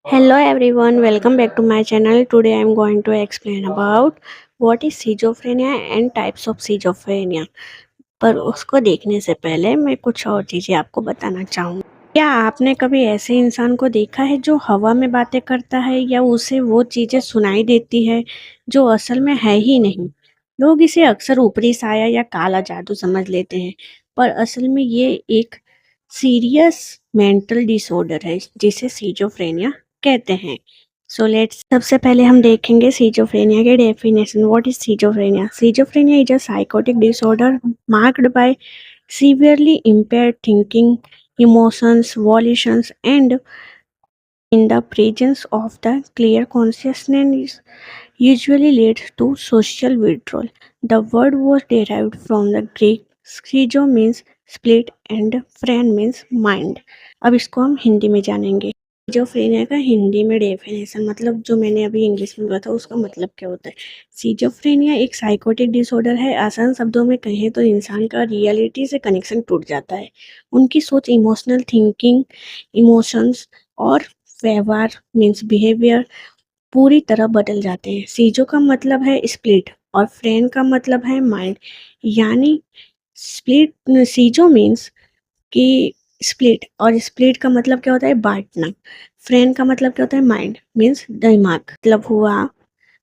Hello everyone, welcome back to my channel. Today I am going to explain about what is schizophrenia and types of schizophrenia. पर उसको देखने से पहले मैं कुछ और चीज़ें आपको बताना चाहूँगी। क्या आपने कभी ऐसे इंसान को देखा है जो हवा में बातें करता है या उसे वो चीज़ें सुनाई देती है जो असल में है ही नहीं? लोग इसे अक्सर ऊपरी साया या काला जादू समझ लेते हैं, पर असल में ये एक सीरियस मेंटल डिसऑर्डर है जिसे सिजोफ्रेनिया कहते हैं। सो लेट्स सबसे पहले हम देखेंगे सिजोफ्रेनिया के definition. What is schizophrenia? Schizophrenia is a psychotic disorder marked by severely impaired thinking, emotions, volitions, and in the presence of the clear consciousness usually leads to social withdrawal. The word was derived from the Greek schizo means split and phren means mind. अब इसको हम हिंदी में जानेंगे। Schizophrenia का हिंदी में definition मतलब जो मैंने अभी इंग्लिश में बोला था उसका मतलब क्या होता है। सिजोफ्रेनिया एक साइकोटिक डिसऑर्डर है। आसान शब्दों में कहें तो इंसान का रियलिटी से कनेक्शन टूट जाता है। उनकी सोच, इमोशनल थिंकिंग, इमोशंस और व्यवहार मीन्स बिहेवियर पूरी तरह बदल जाते हैं। सीजो का मतलब है स्प्लिट और फ्रेन का मतलब है माइंड। यानी स्प्लिट सीजो मीन्स कि स्प्लिट, और स्प्लिट का मतलब क्या होता है? बांटना। फ्रेन का मतलब क्या होता है? माइंड मीन्स दिमाग, मतलब हुआ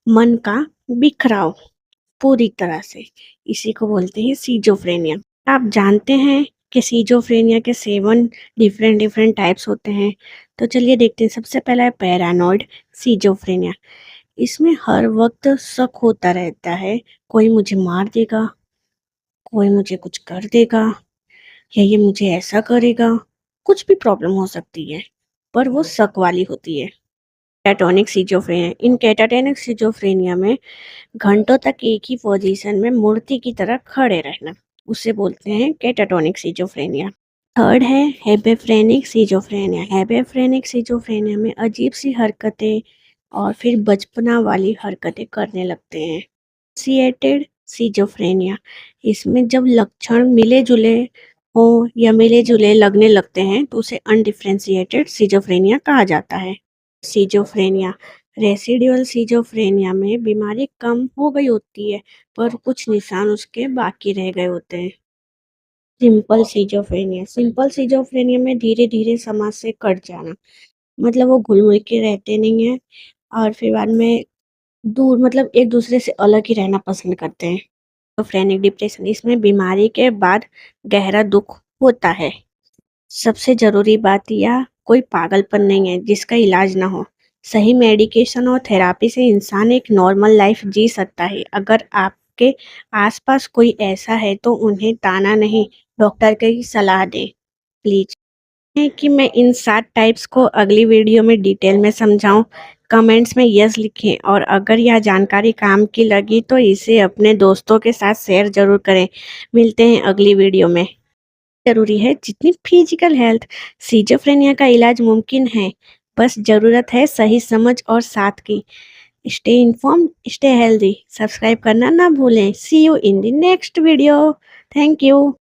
मन का बिखराव पूरी तरह से। इसी को बोलते हैं सीजोफ्रेनिया। आप जानते हैं कि सीजोफ्रेनिया के 7 डिफरेंट डिफरेंट टाइप्स होते हैं। तो चलिए देखते हैं। सबसे पहला है पैरानॉइड सीजोफ्रेनिया। इसमें हर वक्त शक होता रहता है, कोई मुझे मार देगा, कोई मुझे कुछ कर देगा, या ये मुझे ऐसा करेगा। कुछ भी प्रॉब्लम हो सकती है, पर वो शक वाली होती है। Catatonic schizophrenia. इन कैटाटोनिक सिजोफ्रेनिया में घंटों तक एक ही पोजीशन में मूर्ति की तरह खड़े रहना, उसे बोलते हैं कैटाटोनिक सिजोफ्रेनिया। थर्ड है हेबेफ्रेनिक सिजोफ्रेनिया। हेबेफ्रेनिक सिजोफ्रेनिया में अजीब सी हरकतें और फिर बचपना वाली हरकतें करने लगते हैं। Differentiated schizophrenia. इसमें जब लक्षण मिले जुले हो या मिले जुले लगने लगते हैं तो उसे अनडिफरेंशिएटेड सिजोफ्रेनिया कहा जाता है। सिजोफ्रेनिया। रेसिडुअल सिजोफ्रेनिया में बीमारी कम हो गई होती है, पर कुछ निशान उसके बाकी रह गए होते हैं। Simple schizophrenia. सिंपल सिजोफ्रेनिया में धीरे धीरे समाज से कट जाना, मतलब वो घुल मिल के रहते नहीं है और फिर बाद में दूर, मतलब एक दूसरे से अलग ही रहना पसंद करते हैं। Schizophrenic depression. इसमें बीमारी के बाद गहरा दुख होता है। सबसे ज़रूरी बात यह कोई पागलपन नहीं है जिसका इलाज ना हो। सही मेडिकेशन और थेरेपी से इंसान एक नॉर्मल लाइफ जी सकता है। अगर आपके आसपास कोई ऐसा है तो उन्हें ताना नहीं, डॉक्टर की सलाह दें प्लीज़। है कि मैं इन 7 टाइप्स को अगली वीडियो में डिटेल में समझाऊं? कमेंट्स में यस लिखें, और अगर यह जानकारी काम की लगी तो इसे अपने दोस्तों के साथ शेयर ज़रूर करें। मिलते हैं अगली वीडियो में। ज़रूरी है जितनी फिजिकल हेल्थ, सिजोफ्रेनिया का इलाज मुमकिन है। बस ज़रूरत है सही समझ और साथ की। Stay informed, stay healthy. Subscribe करना ना भूलें। See you in the next video. Thank you.